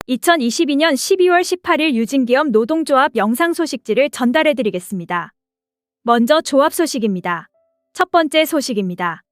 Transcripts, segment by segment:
2022년 12월 18일 유진기업 노동조합 영상 소식지를 전달해드리겠습니다. 먼저 조합 소식입니다. 첫 번째 소식입니다.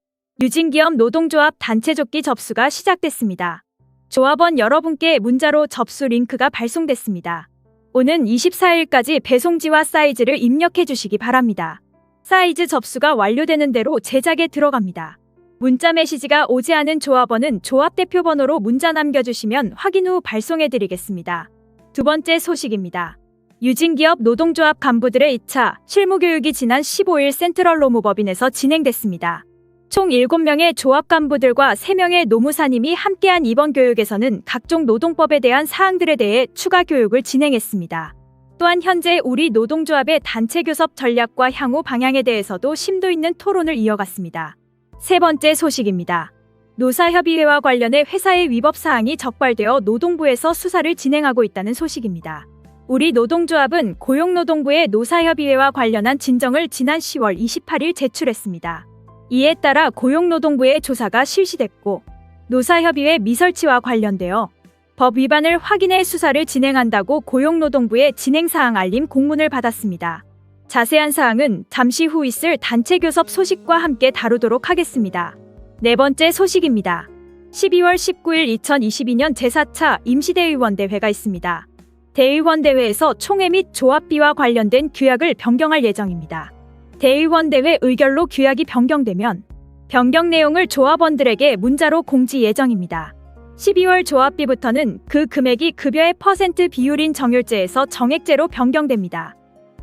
유진기업 노동조합 단체 족기 접수가 시작됐습니다. 조합원 여러분께 문자로 접수 링크가 발송됐습니다. 오는 24일까지 배송지와 사이즈를 입력해 주시기 바랍니다. 사이즈 접수가 완료되는 대로 제작에 들어갑니다. 문자 메시지가 오지 않은 조합원은 조합 대표 번호로 문자 남겨주시면 확인 후 발송해드리겠습니다. 두 번째 소식입니다. 유진기업 노동조합 간부들의 2차 실무교육이 지난 15일 센트럴 노무법인에서 진행됐습니다. 총 7명의 조합 간부들과 3명의 노무사님이 함께한 이번 교육에서는 각종 노동법에 대한 사항들에 대해 추가 교육을 진행했습니다. 또한 현재 우리 노동조합의 단체 교섭 전략과 향후 방향에 대해서도 심도 있는 토론을 이어갔습니다. 세 번째 소식입니다. 노사협의회와 관련해 회사의 위법 사항이 적발되어 노동부에서 수사를 진행하고 있다는 소식입니다. 우리 노동조합은 고용노동부의 노사협의회와 관련한 진정을 지난 10월 28일 제출했습니다. 이에 따라 고용노동부의 조사가 실시됐고 노사협의회 미설치와 관련되어 법 위반을 확인해 수사를 진행한다고 고용노동부의 진행사항 알림 공문을 받았습니다. 자세한 사항은 잠시 후 있을 단체 교섭 소식과 함께 다루도록 하겠습니다. 네 번째 소식입니다. 12월 19일 2022년 제4차 임시대의원대회가 있습니다. 대의원대회에서 총회 및 조합비와 관련된 규약을 변경할 예정입니다. 대의원대회 의결로 규약이 변경되면 변경 내용을 조합원들에게 문자로 공지 예정입니다. 12월 조합비부터는 그 금액이 급여의 퍼센트 비율인 정율제에서 정액제로 변경됩니다.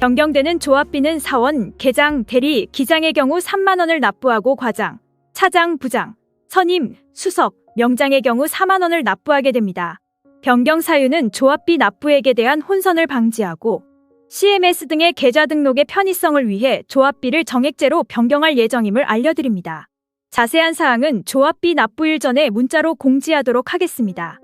변경되는 조합비는 사원, 계장, 대리, 기장의 경우 3만 원을 납부하고 과장, 차장, 부장, 선임, 수석, 명장의 경우 4만 원을 납부하게 됩니다. 변경 사유는 조합비 납부액에 대한 혼선을 방지하고 CMS 등의 계좌 등록의 편의성을 위해 조합비를 정액제로 변경할 예정임을 알려드립니다. 자세한 사항은 조합비 납부일 전에 문자로 공지하도록 하겠습니다.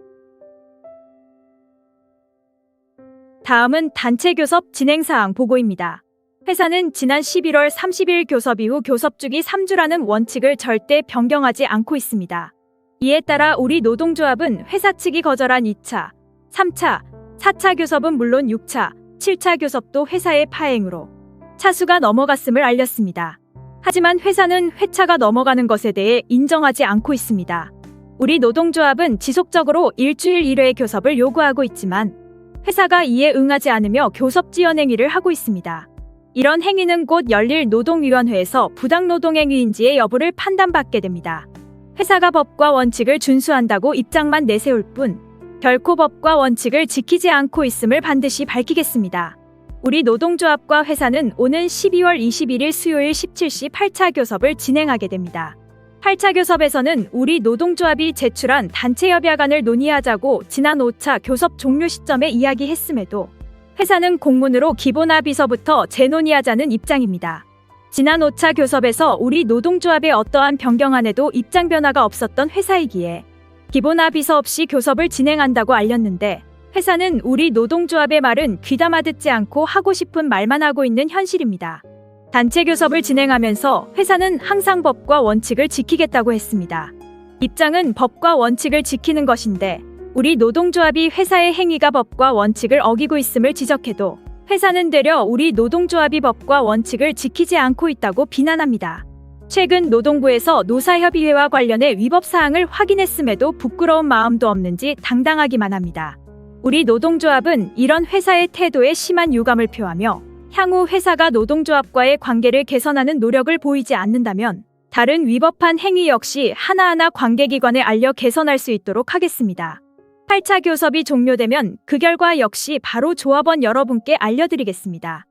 다음은 단체 교섭 진행사항 보고입니다. 회사는 지난 11월 30일 교섭 이후 교섭 주기 3주라는 원칙을 절대 변경하지 않고 있습니다. 이에 따라 우리 노동조합은 회사 측이 거절한 2차, 3차, 4차 교섭은 물론 6차, 7차 교섭도 회사의 파행으로 차수가 넘어갔음을 알렸습니다. 하지만 회사는 회차가 넘어가는 것에 대해 인정하지 않고 있습니다. 우리 노동조합은 지속적으로 일주일 1회 교섭을 요구하고 있지만 회사가 이에 응하지 않으며 교섭 지연 행위를 하고 있습니다. 이런 행위는 곧 열릴 노동위원회에서 부당노동행위인지의 여부를 판단받게 됩니다. 회사가 법과 원칙을 준수한다고 입장만 내세울 뿐 결코 법과 원칙을 지키지 않고 있음을 반드시 밝히겠습니다. 우리 노동조합과 회사는 오는 12월 21일 수요일 17시 8차 교섭을 진행하게 됩니다. 8차 교섭에서는 우리 노동조합이 제출한 단체협약안을 논의하자고 지난 5차 교섭 종료 시점에 이야기했음에도 회사는 공문으로 기본합의서부터 재논의하자는 입장입니다. 지난 5차 교섭에서 우리 노동조합의 어떠한 변경안에도 입장 변화가 없었던 회사이기에 기본합의서 없이 교섭을 진행한다고 알렸는데 회사는 우리 노동조합의 말은 귀담아 듣지 않고 하고 싶은 말만 하고 있는 현실입니다. 단체 교섭을 진행하면서 회사는 항상 법과 원칙을 지키겠다고 했습니다. 입장은 법과 원칙을 지키는 것인데 우리 노동조합이 회사의 행위가 법과 원칙을 어기고 있음을 지적해도 회사는 되려 우리 노동조합이 법과 원칙을 지키지 않고 있다고 비난합니다. 최근 노동부에서 노사협의회와 관련해 위법 사항을 확인했음에도 부끄러운 마음도 없는지 당당하기만 합니다. 우리 노동조합은 이런 회사의 태도에 심한 유감을 표하며 향후 회사가 노동조합과의 관계를 개선하는 노력을 보이지 않는다면 다른 위법한 행위 역시 하나하나 관계기관에 알려 개선할 수 있도록 하겠습니다. 8차 교섭이 종료되면 그 결과 역시 바로 조합원 여러분께 알려드리겠습니다.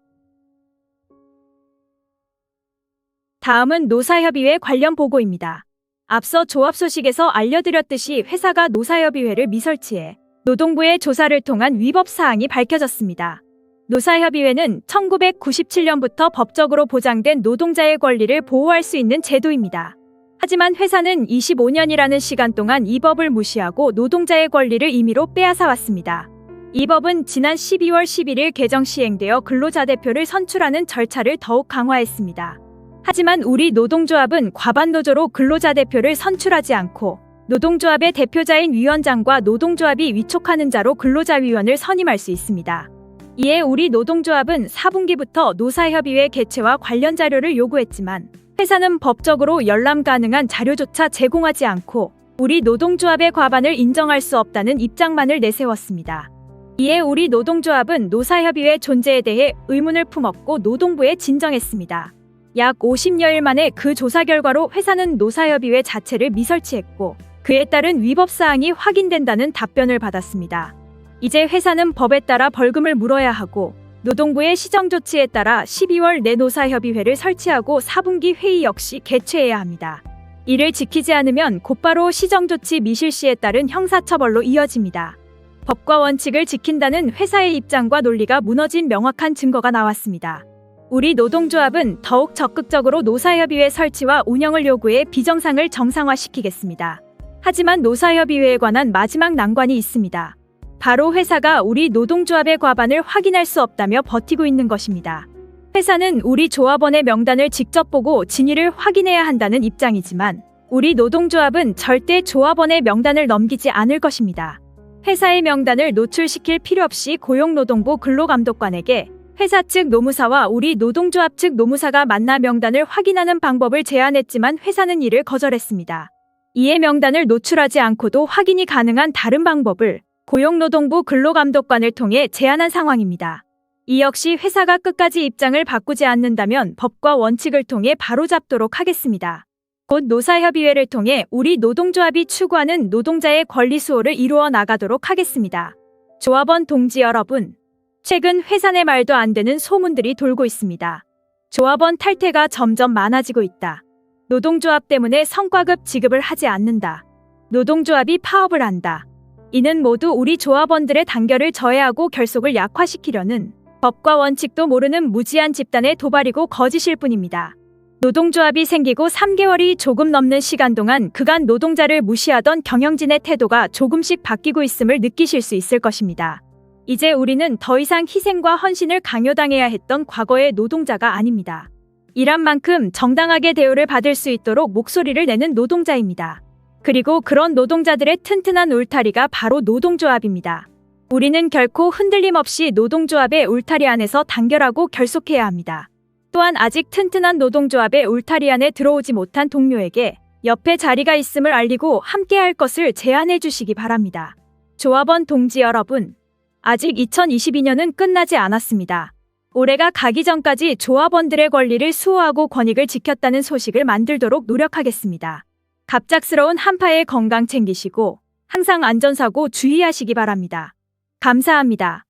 다음은 노사협의회 관련 보고입니다. 앞서 조합 소식에서 알려드렸듯이 회사가 노사협의회를 미설치해 노동부의 조사를 통한 위법 사항이 밝혀졌습니다. 노사협의회는 1997년부터 법적으로 보장된 노동자의 권리를 보호할 수 있는 제도입니다. 하지만 회사는 25년이라는 시간 동안 이 법을 무시하고 노동자의 권리를 임의로 빼앗아왔습니다. 이 법은 지난 12월 11일 개정 시행되어 근로자 대표를 선출하는 절차를 더욱 강화했습니다. 하지만 우리 노동조합은 과반 노조로 근로자 대표를 선출하지 않고 노동조합의 대표자인 위원장과 노동조합이 위촉하는 자로 근로자위원을 선임할 수 있습니다. 이에 우리 노동조합은 4분기부터 노사협의회 개최와 관련 자료를 요구했지만 회사는 법적으로 열람 가능한 자료조차 제공하지 않고 우리 노동조합의 과반을 인정할 수 없다는 입장만을 내세웠습니다. 이에 우리 노동조합은 노사협의회 존재에 대해 의문을 품었고 노동부에 진정했습니다. 약 50여일 만에 그 조사 결과로 회사는 노사협의회 자체를 미설치했고 그에 따른 위법사항이 확인된다는 답변을 받았습니다. 이제 회사는 법에 따라 벌금을 물어야 하고 노동부의 시정조치에 따라 12월 내 노사협의회를 설치하고 4분기 회의 역시 개최해야 합니다. 이를 지키지 않으면 곧바로 시정조치 미실시에 따른 형사처벌로 이어집니다. 법과 원칙을 지킨다는 회사의 입장과 논리가 무너진 명확한 증거가 나왔습니다. 우리 노동조합은 더욱 적극적으로 노사협의회 설치와 운영을 요구해 비정상을 정상화시키겠습니다. 하지만 노사협의회에 관한 마지막 난관이 있습니다. 바로 회사가 우리 노동조합의 과반을 확인할 수 없다며 버티고 있는 것입니다. 회사는 우리 조합원의 명단을 직접 보고 진위를 확인해야 한다는 입장이지만 우리 노동조합은 절대 조합원의 명단을 넘기지 않을 것입니다. 회사의 명단을 노출시킬 필요 없이 고용노동부 근로감독관에게 회사 측 노무사와 우리 노동조합 측 노무사가 만나 명단을 확인하는 방법을 제안했지만 회사는 이를 거절했습니다. 이에 명단을 노출하지 않고도 확인이 가능한 다른 방법을 고용노동부 근로감독관을 통해 제안한 상황입니다. 이 역시 회사가 끝까지 입장을 바꾸지 않는다면 법과 원칙을 통해 바로잡도록 하겠습니다. 곧 노사협의회를 통해 우리 노동조합이 추구하는 노동자의 권리 수호를 이루어 나가도록 하겠습니다. 조합원 동지 여러분, 최근 회사 내 말도 안 되는 소문들이 돌고 있습니다. 조합원 탈퇴가 점점 많아지고 있다. 노동조합 때문에 성과급 지급을 하지 않는다. 노동조합이 파업을 한다. 이는 모두 우리 조합원들의 단결을 저해하고 결속을 약화시키려는 법과 원칙도 모르는 무지한 집단의 도발이고 거짓일 뿐입니다. 노동조합이 생기고 3개월이 조금 넘는 시간 동안 그간 노동자를 무시하던 경영진의 태도가 조금씩 바뀌고 있음을 느끼실 수 있을 것입니다. 이제 우리는 더 이상 희생과 헌신을 강요당해야 했던 과거의 노동자가 아닙니다. 일한 만큼 정당하게 대우를 받을 수 있도록 목소리를 내는 노동자입니다. 그리고 그런 노동자들의 튼튼한 울타리가 바로 노동조합입니다. 우리는 결코 흔들림 없이 노동조합의 울타리 안에서 단결하고 결속해야 합니다. 또한 아직 튼튼한 노동조합의 울타리 안에 들어오지 못한 동료에게 옆에 자리가 있음을 알리고 함께할 것을 제안해 주시기 바랍니다. 조합원 동지 여러분, 아직 2022년은 끝나지 않았습니다. 올해가 가기 전까지 조합원들의 권리를 수호하고 권익을 지켰다는 소식을 만들도록 노력하겠습니다. 갑작스러운 한파에 건강 챙기시고 항상 안전사고 주의하시기 바랍니다. 감사합니다.